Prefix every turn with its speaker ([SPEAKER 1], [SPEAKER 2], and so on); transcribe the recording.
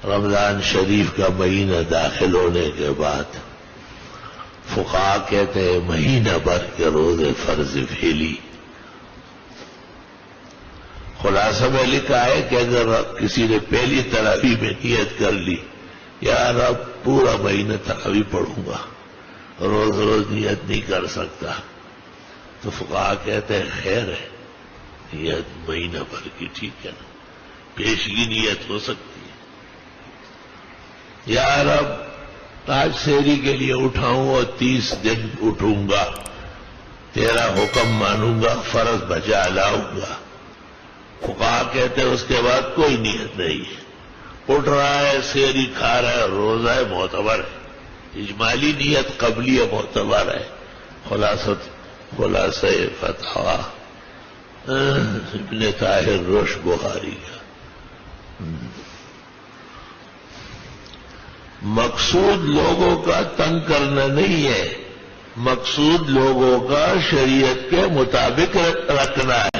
[SPEAKER 1] رمضان شریف کا مہینہ داخل ہونے کے بعد فقہا کہتے ہیں مہینہ بھر کے روزے فرض پھیلی. خلاصہ میں لکھا ہے کہ اگر کسی نے پہلی تراویح میں نیت کر لی یار اب پورا مہینہ تراویح پڑھوں گا، روز روز نیت نہیں کر سکتا، تو فقہا کہتے ہیں خیر ہے، نیت مہینہ بھر کی ٹھیک ہے نا، پیشگی نیت ہو سکتی ہے. یار اب آج سحری کے لیے اٹھاؤں اور 30 دن اٹھوں گا، تیرا حکم مانوں گا، فرض بجا لاؤں گا. فقہا کہتے ہیں اس کے بعد کوئی نیت نہیں ہے، اٹھ رہا ہے، سحری کھا رہا ہے، روزہ ہے، معتبر ہے. اجمالی نیت قبلی معتبر ہے. خلاصہ فتاوی ابن طاہر روش بخاری کا. مقصود لوگوں کا تنگ کرنا نہیں ہے، مقصود لوگوں کا شریعت کے مطابق رکھنا ہے.